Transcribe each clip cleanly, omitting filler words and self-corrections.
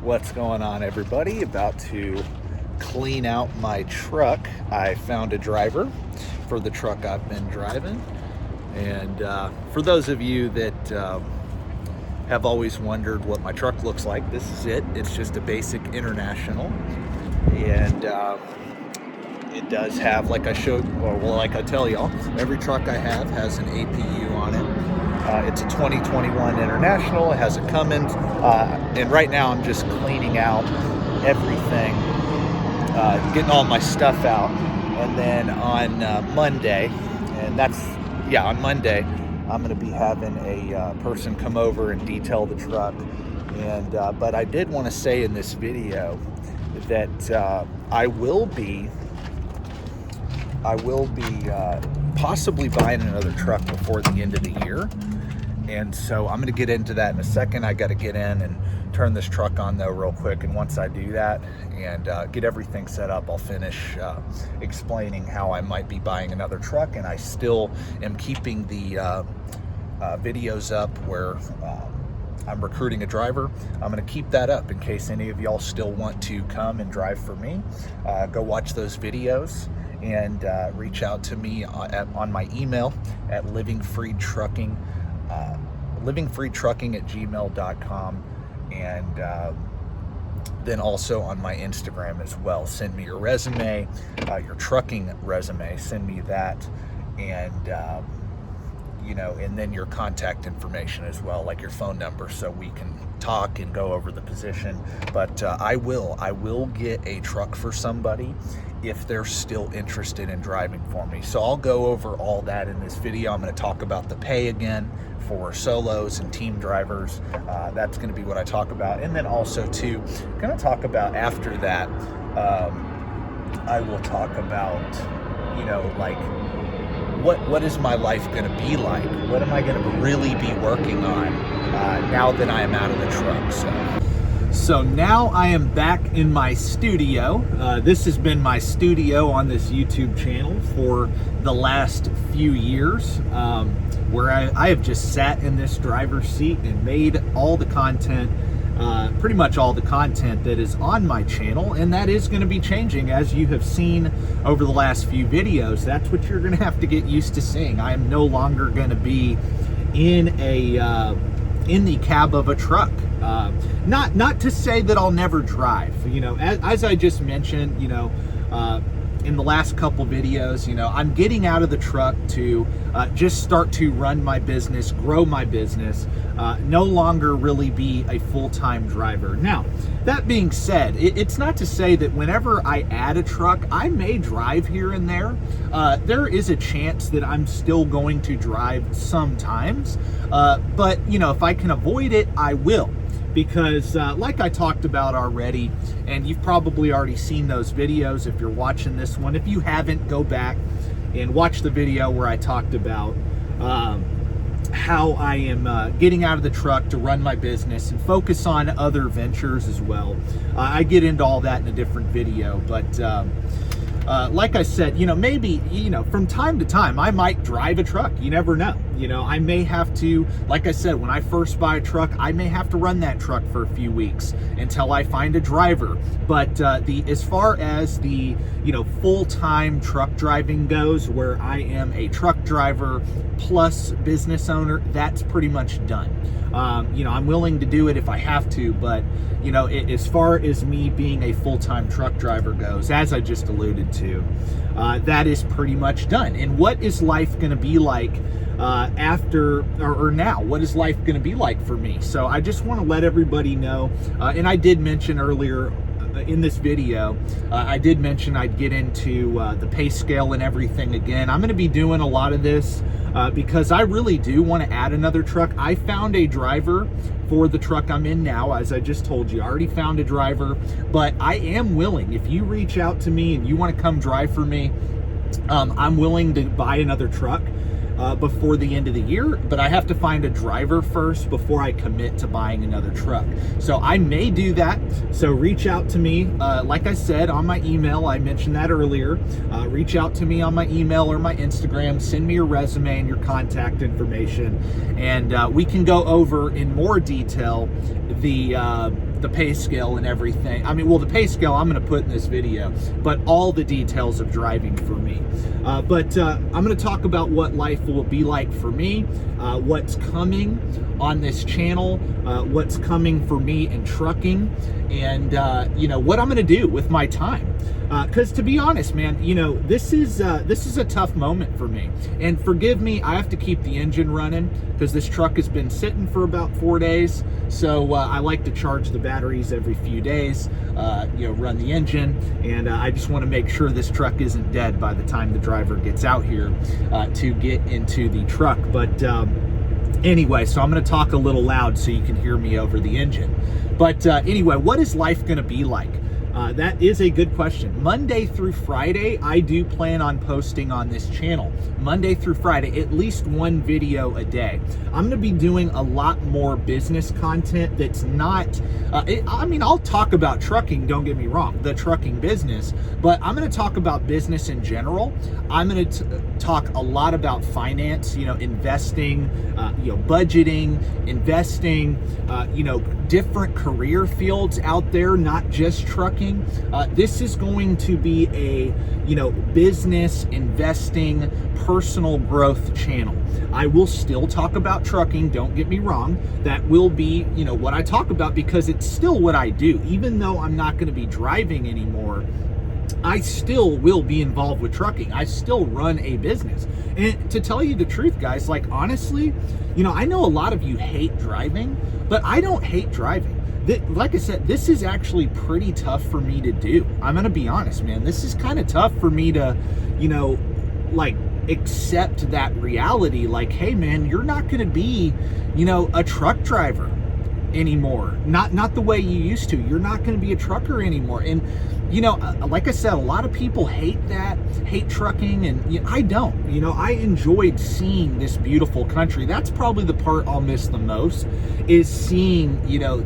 What's going on, everybody? About to clean out my truck. I found a driver for the truck I've been driving, and for those of you that have always wondered what my truck looks like, this is it. It's just a basic International, and it does have, like I showed, or well, like I tell y'all, every truck I have has an APU on it. It's a 2021 International. It has a Cummins, and right now I'm just cleaning out everything, getting all my stuff out, and then on Monday, on Monday, I'm going to be having a person come over and detail the truck. And but I did want to say in this video that I will be possibly buying another truck before the end of the year. And so I'm going to get into that in a second. I got to get in and turn this truck on though real quick. And once I do that and get everything set up, I'll finish explaining how I might be buying another truck. And I still am keeping the videos up where I'm recruiting a driver. I'm going to keep that up in case any of y'all still want to come and drive for me. Go watch those videos and reach out to me on my email at livingfreetrucking@gmail.com, and then also on my Instagram as well. Send me your resume, your trucking resume, send me that, and and then your contact information as well, like your phone number, so we can talk and go over the position. But I will get a truck for somebody if they're still interested in driving for me. So I'll go over all that in this video. I'm going to talk about the pay again for solos and team drivers. That's going to be what I talk about. And then also too, going to talk about after that, I will talk about, like, what is my life going to be like? What am I going to really be working on now that I am out of the truck? So now I am back in my studio. This has been my studio on this YouTube channel for the last few years, where I have just sat in this driver's seat and made all the content, pretty much all the content that is on my channel, and that is going to be changing, as you have seen over the last few videos. That's what you're going to have to get used to seeing. I am no longer going to be in the cab of a truck. Not to say that I'll never drive. As I just mentioned, in the last couple videos, I'm getting out of the truck to just start to run my business, grow my business, no longer really be a full-time driver. Now, that being said, it's not to say that whenever I add a truck, I may drive here and there. There is a chance that I'm still going to drive sometimes, but if I can avoid it, I will. Because like I talked about already, and you've probably already seen those videos if you're watching this one. If you haven't, go back and watch the video where I talked about how I am getting out of the truck to run my business and focus on other ventures as well. I get into all that in a different video, but like I said, maybe, from time to time, I might drive a truck. You never know. I may have to, like I said, when I first buy a truck, I may have to run that truck for a few weeks until I find a driver. But as far as the, full-time truck driving goes, where I am a truck driver plus business owner, that's pretty much done. I'm willing to do it if I have to, but as far as me being a full-time truck driver goes, as I just alluded to, that is pretty much done. And what is life going to be like after or now? What is life going to be like for me? So I just want to let everybody know, and I did mention earlier in this video, I did mention I'd get into the pay scale and everything again. I'm going to be doing a lot of this because I really do want to add another truck. I found a driver for the truck I'm in now. As I just told you, I already found a driver, but I am willing, if you reach out to me and you want to come drive for me, I'm willing to buy another truck before the end of the year, but I have to find a driver first before I commit to buying another truck. So I may do that. So reach out to me, like I said, on my email. I mentioned that earlier. Reach out to me on my email or my Instagram. Send me your resume and your contact information, and we can go over in more detail the the pay scale and everything. I mean, well, the pay scale I'm going to put in this video, but all the details of driving for me. But I'm going to talk about what life will be like for me, what's coming on this channel, what's coming for me in trucking, and what I'm going to do with my time. Because to be honest, man, this is a tough moment for me. And forgive me, I have to keep the engine running because this truck has been sitting for about 4 days. So I like to charge the batteries every few days, run the engine, and I just want to make sure this truck isn't dead by the time the driver gets out here to get into the truck. But anyway, so I'm going to talk a little loud so you can hear me over the engine. But anyway, what is life going to be like? That is a good question. Monday through Friday, I do plan on posting on this channel. Monday through Friday, at least one video a day. I'm going to be doing a lot more business content that's not, I'll talk about trucking, don't get me wrong, the trucking business, but I'm going to talk about business in general. I'm going to talk a lot about finance, investing, budgeting, investing, different career fields out there, not just trucking. This is going to be a, business, investing, personal growth channel. I will still talk about trucking, don't get me wrong. That will be, what I talk about because it's still what I do. Even though I'm not going to be driving anymore, I still will be involved with trucking. I still run a business. And to tell you the truth, guys, like honestly, I know a lot of you hate driving, but I don't hate driving. Like I said, this is actually pretty tough for me to do. I'm going to be honest, man. This is kind of tough for me to, accept that reality. Like, hey, man, you're not going to be, a truck driver anymore. Not the way you used to. You're not going to be a trucker anymore. And, like I said, a lot of people hate trucking, and I don't. I enjoyed seeing this beautiful country. That's probably the part I'll miss the most, is seeing,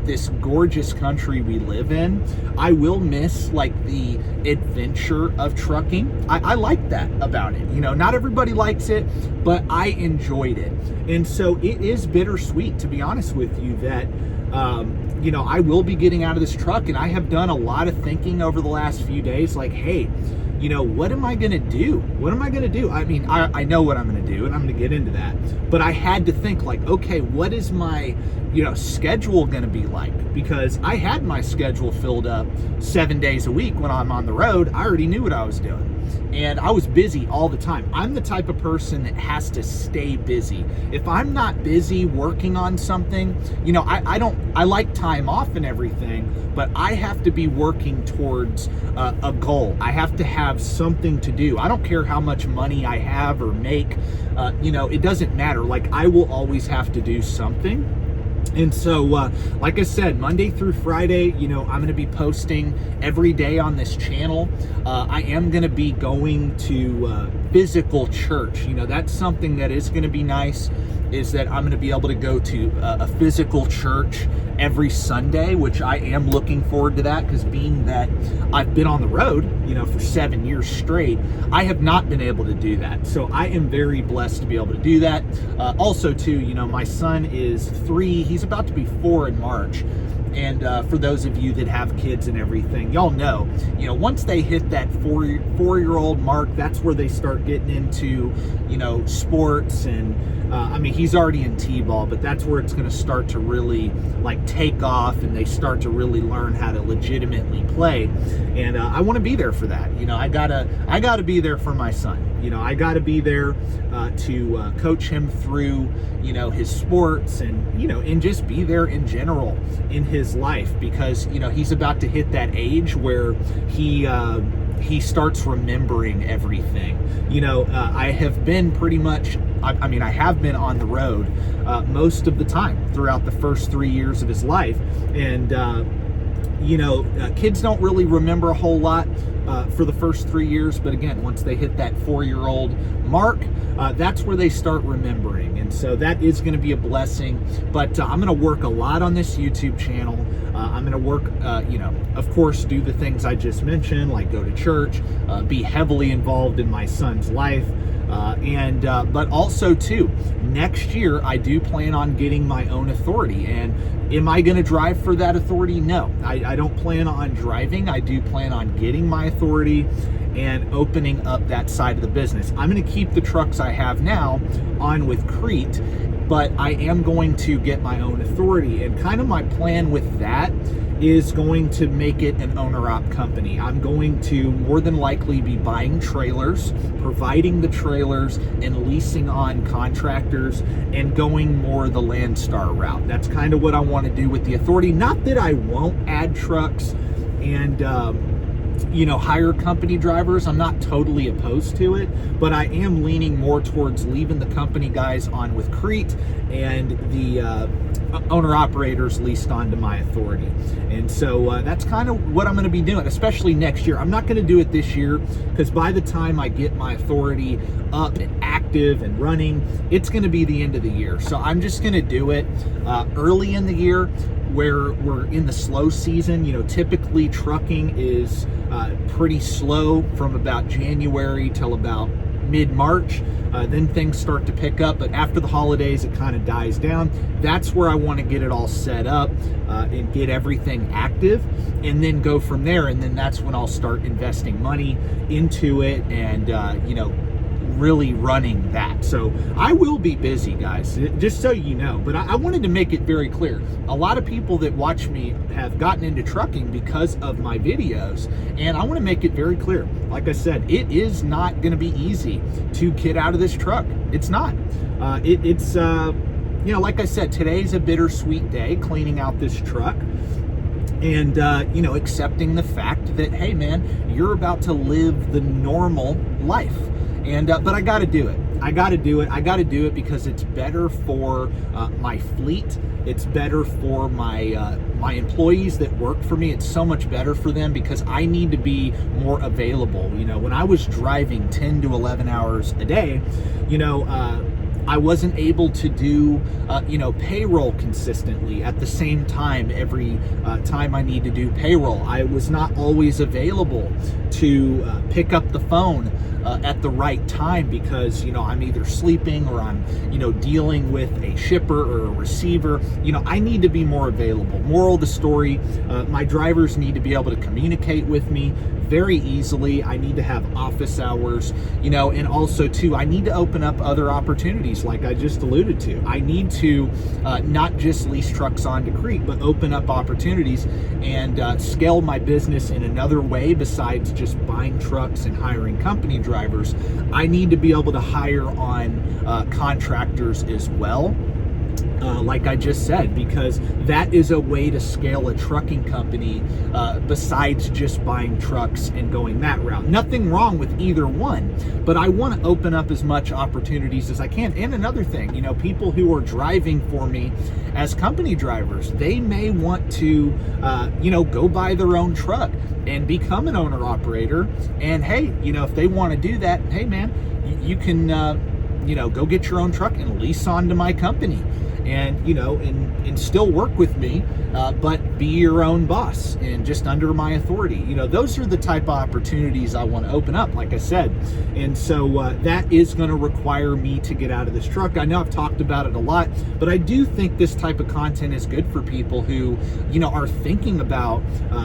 this gorgeous country we live in. I will miss the adventure of trucking. I like that about it. Not everybody likes it, but I enjoyed it. And so it is bittersweet, to be honest with you, that I will be getting out of this truck, and I have done a lot of thinking over the last few days, like, hey, what am I going to do? What am I going to do? I mean, I know what I'm going to do, and I'm going to get into that. But I had to think, okay, what is my, schedule going to be like? Because I had my schedule filled up 7 days a week when I'm on the road. I already knew what I was doing. And I was busy all the time. I'm the type of person that has to stay busy. If I'm not busy working on something, I like time off and everything, but I have to be working towards a goal. I have to have something to do. I don't care how much money I have or make, it doesn't matter. I will always have to do something. And so, like I said, Monday through Friday, I'm going to be posting every day on this channel. I am going to be going to physical church. That's something that is going to be nice, is that I'm going to be able to go to a physical church every Sunday, which I am looking forward to that, because being that I've been on the road, for 7 years straight, I have not been able to do that. So I am very blessed to be able to do that. Also too, my son is 3, he's about to be 4 in March. And for those of you that have kids and everything, y'all know, once they hit that four-year-old mark, that's where they start getting into, sports. And he's already in T-ball, but that's where it's going to start to really take off, and they start to really learn how to legitimately play. And I want to be there for that. I gotta be there for my son. I gotta be there to coach him through, his sports, and just be there in general in his life, because he's about to hit that age where he starts remembering everything. I have been pretty much, I have been on the road most of the time throughout the first 3 years of his life. And, kids don't really remember a whole lot for the first 3 years. But again, once they hit that 4-year-old mark, that's where they start remembering. And so that is going to be a blessing. But I'm going to work a lot on this YouTube channel. I'm going to work, of course, do the things I just mentioned, like go to church, be heavily involved in my son's life. But also too, next year I do plan on getting my own authority. And am I going to drive for that authority? No, I don't plan on driving. I do plan on getting my authority and opening up that side of the business. I'm going to keep the trucks I have now on with Crete, but I am going to get my own authority. And kind of my plan with that is going to make it an owner-op company. I'm going to more than likely be buying trailers, providing the trailers, and leasing on contractors, and going more the Landstar route. That's kind of what I want to do with the authority. Not that I won't add trucks and hire company drivers. I'm not totally opposed to it, but I am leaning more towards leaving the company guys on with Crete and the owner-operators leased onto my authority. And so that's kind of what I'm going to be doing, especially next year. I'm not going to do it this year because by the time I get my authority up and active and running, it's going to be the end of the year. So I'm just going to do it early in the year where we're in the slow season. Typically trucking is pretty slow from about January till about mid-March. Then things start to pick up, but after the holidays it kind of dies down. That's where I want to get it all set up and get everything active, and then go from there. And then that's when I'll start investing money into it and really running that. So I will be busy, guys, just so you know. But I wanted to make it very clear. A lot of people that watch me have gotten into trucking because of my videos, and I want to make it very clear. Like I said, it is not going to be easy to get out of this truck. It's not. It's like I said, today's a bittersweet day cleaning out this truck. And, accepting the fact that, hey, man, you're about to live the normal life. And but I got to do it. I got to do it because it's better for my fleet. It's better for my my employees that work for me. It's so much better for them because I need to be more available. When I was driving 10 to 11 hours a day, I wasn't able to do, payroll consistently at the same time every time I need to do payroll. I was not always available to pick up the phone at the right time because, I'm either sleeping or I'm, dealing with a shipper or a receiver. I need to be more available. Moral of the story, my drivers need to be able to communicate with me very easily. I need to have office hours, and also too, I need to open up other opportunities like I just alluded to. I need to not just lease trucks onto Crete, but open up opportunities and scale my business in another way besides just buying trucks and hiring company drivers. I need to be able to hire on contractors as well. Like I just said, because that is a way to scale a trucking company besides just buying trucks and going that route. Nothing wrong with either one, but I want to open up as much opportunities as I can. And another thing, people who are driving for me as company drivers, they may want to, go buy their own truck and become an owner operator. And hey, if they want to do that, hey man, you can, go get your own truck and lease onto my company. And and still work with me, but be your own boss and just under my authority. Those are the type of opportunities I want to open up, like I said. And so that is going to require me to get out of this truck. I know I've talked about it a lot, but I do think this type of content is good for people who are thinking about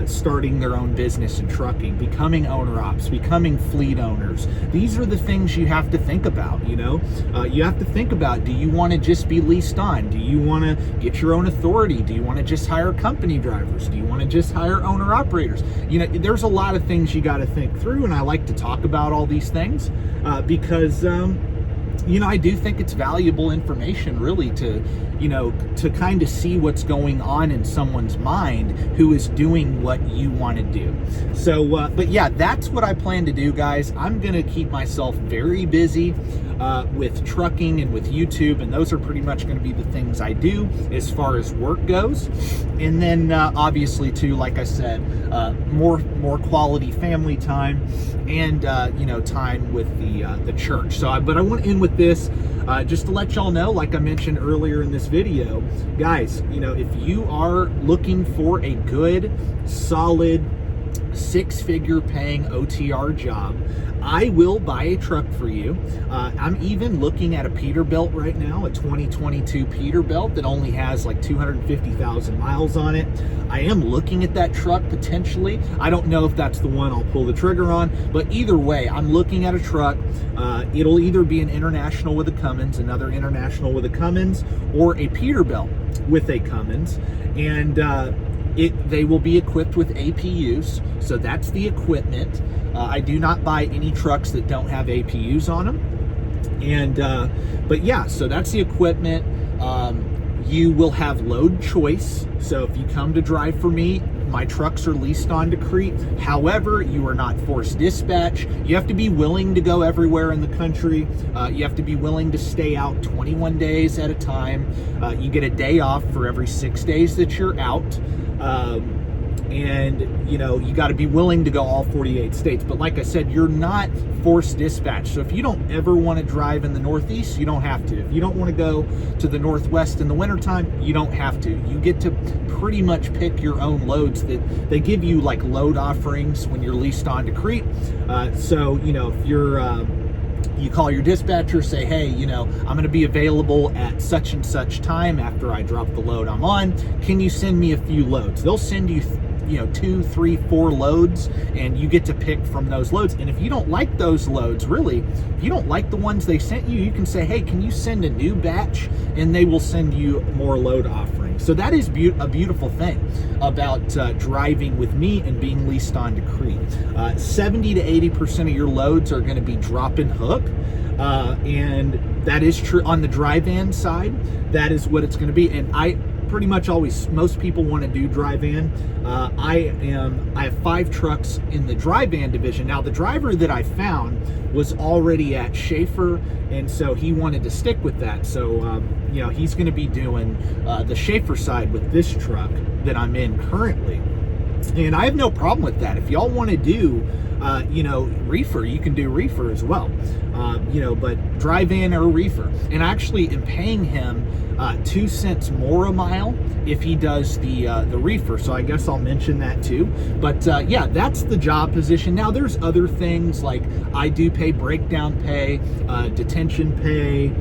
starting their own business in trucking, becoming owner ops, becoming fleet owners. These are the things you have to think about. You have to think about, do you want to just be leased on? Do you want to get your own authority? Do you want to just hire company drivers? Do you want to just hire owner operators? There's a lot of things you got to think through, and I like to talk about all these things because I do think it's valuable information really to kind of see what's going on in someone's mind who is doing what you want to do. So, but yeah, that's what I plan to do, guys. I'm going to keep myself very busy with trucking and with YouTube, and those are pretty much going to be the things I do as far as work goes. And then obviously too, like I said, more quality family time and time with the church. So but I want to end with this just to let y'all know, like I mentioned earlier in this video, guys, if you are looking for a good solid 6-figure paying OTR job, I will buy a truck for you. I'm even looking at a Peterbilt right now, a 2022 Peterbilt that only has like 250,000 miles on it. I am looking at that truck potentially. I don't know if that's the one I'll pull the trigger on, but either way, I'm looking at a truck. It'll either be an International with a Cummins, another International with a Cummins, or a Peterbilt with a Cummins, and they will be equipped with APUs, so that's the equipment. I do not buy any trucks that don't have APUs on them. And but yeah, so that's the equipment. You will have load choice. So if you come to drive for me, my trucks are leased onto Crete. However, you are not forced dispatch. You have to be willing to go everywhere in the country. You have to be willing to stay out 21 days at a time. You get a day off for every 6 days that you're out. And you know, you got to be willing to go all 48 states. But like I said, you're not forced dispatch. So if you don't ever want to drive in the Northeast, you don't have to. If you don't want to go to the Northwest in the wintertime, you don't have to. You get to pretty much pick your own loads. That they give you like load offerings when you're leased onto Crete. So you know, if you're you call your dispatcher, say, hey, you know, I'm going to be available at such and such time after I drop the load I'm on. Can you send me a few loads? They'll send you, you know, 2, 3, 4 loads, and you get to pick from those loads. And if you don't like those loads, really, if you don't like the ones they sent you, you can say, hey, can you send a new batch? And they will send you more load offerings. So that is a beautiful thing about driving with me and being leased onto Crete. 70 to 80% of your loads are going to be drop and hook. And that is true on the dry van side. That is what it's going to be. And I pretty much always, most people want to do dry van. I have 5 trucks in the dry van division. Now the driver that I found was already at Schaefer, and so he wanted to stick with that. So you know, he's going to be doing the Schaefer side with this truck that I'm in currently. And I have no problem with that. If y'all want to do you know, reefer, you can do reefer as well. You know, but dry van or reefer. And I actually am paying him 2 cents more a mile if he does the reefer. So I guess I'll mention that too. But yeah, that's the job position. Now there's other things like I do pay breakdown pay, detention pay,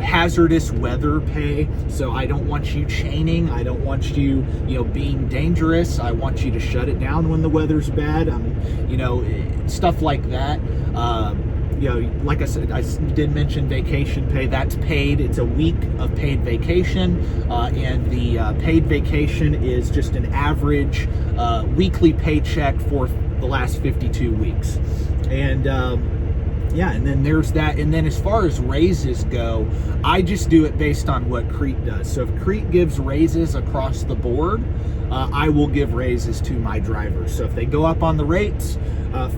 hazardous weather pay. So I don't want you chaining. I don't want you, you know, being dangerous. I want you to shut it down when the weather's bad. You know, stuff like that. You know, like I said, I did mention vacation pay. That's paid. It's a week of paid vacation, and the paid vacation is just an average weekly paycheck for the last 52 weeks. And yeah, and then there's that. And then as far as raises go, I just do it based on what Crete does. So if Crete gives raises across the board, I will give raises to my drivers. So if they go up on the rates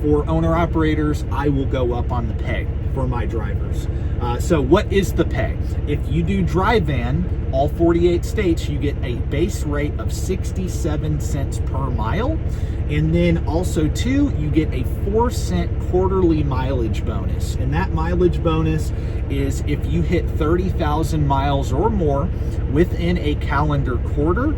for owner-operators, I will go up on the pay for my drivers. So what is the pay? If you do dry van, all 48 states, you get a base rate of 67 cents per mile. And then also too, you get a 4-cent quarterly mileage bonus. And that mileage bonus is if you hit 30,000 miles or more within a calendar quarter,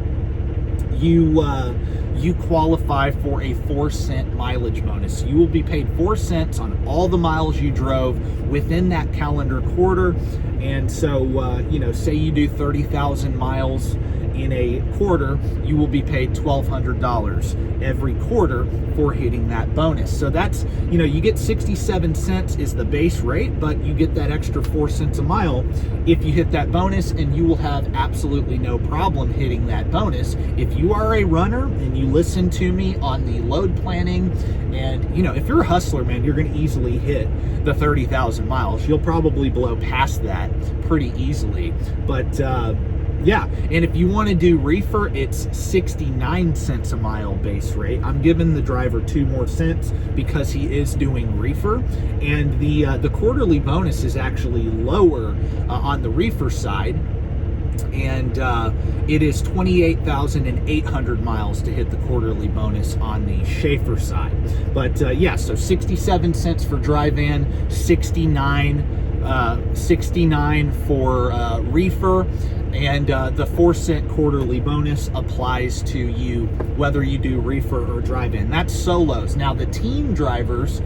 you qualify for a 4-cent mileage bonus. You will be paid 4 cents on all the miles you drove within that calendar quarter. And so, you know, say you do 30,000 miles in a quarter, you will be paid $1,200 every quarter for hitting that bonus. So that's, you know, you get 67 cents is the base rate, but you get that extra 4 cents a mile if you hit that bonus, and you will have absolutely no problem hitting that bonus. If you are a runner and you listen to me on the load planning, and you know, if you're a hustler, man, you're going to easily hit the 30,000 miles. You'll probably blow past that pretty easily. But yeah, and if you want to do reefer, it's 69 cents a mile base rate. I'm giving the driver 2 more cents because he is doing reefer, and the quarterly bonus is actually lower on the reefer side, and it is 28,800 miles to hit the quarterly bonus on the Schaefer side. But yeah, so 67 cents for dry van, 69 $69 for reefer, and the 4-cent quarterly bonus applies to you whether you do reefer or drive-in. That's solos. Now the team drivers,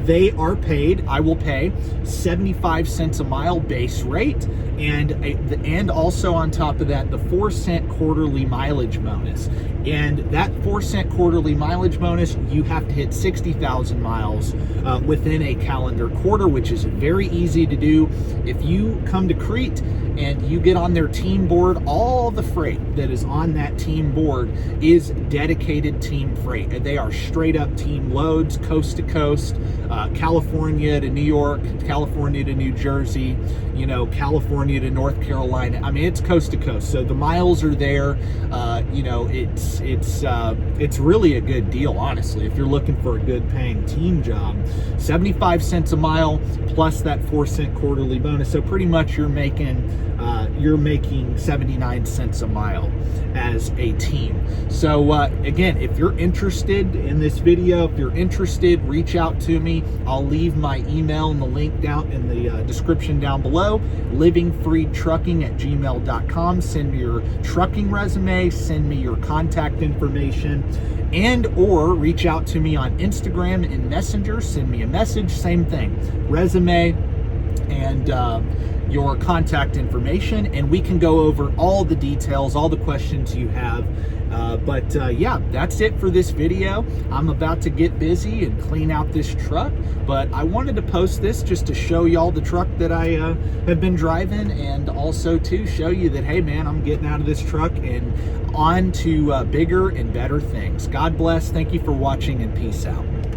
they are paid, I will pay 75 cents a mile base rate, and also on top of that, the 4-cent quarterly mileage bonus. And that 4-cent quarterly mileage bonus, you have to hit 60,000 miles within a calendar quarter, which is very easy to do. If you come to Crete and you get on their team board, all the freight that is on that team board is dedicated team freight. And they are straight up team loads, coast to coast, California to New York, California to New Jersey, you know, California to North Carolina. I mean, it's coast to coast. So the miles are there. You know, it's really a good deal, honestly, if you're looking for a good paying team job. 75 cents a mile plus that 4-cent quarterly bonus. So pretty much you're making 79 cents a mile as a team. So again, if you're interested in this video, if you're interested, reach out to me. I'll leave my email and the link down in the description down below, livingfreetrucking@gmail.com. Send me your trucking resume, send me your contact information, and or reach out to me on Instagram and Messenger. Send me a message, same thing, resume and your contact information, and we can go over all the details, all the questions you have. Yeah, that's it for this video. I'm about to get busy and clean out this truck, but I wanted to post this just to show y'all the truck that I have been driving, and also to show you that, hey man, I'm getting out of this truck and on to bigger and better things. God bless. Thank you for watching, and peace out.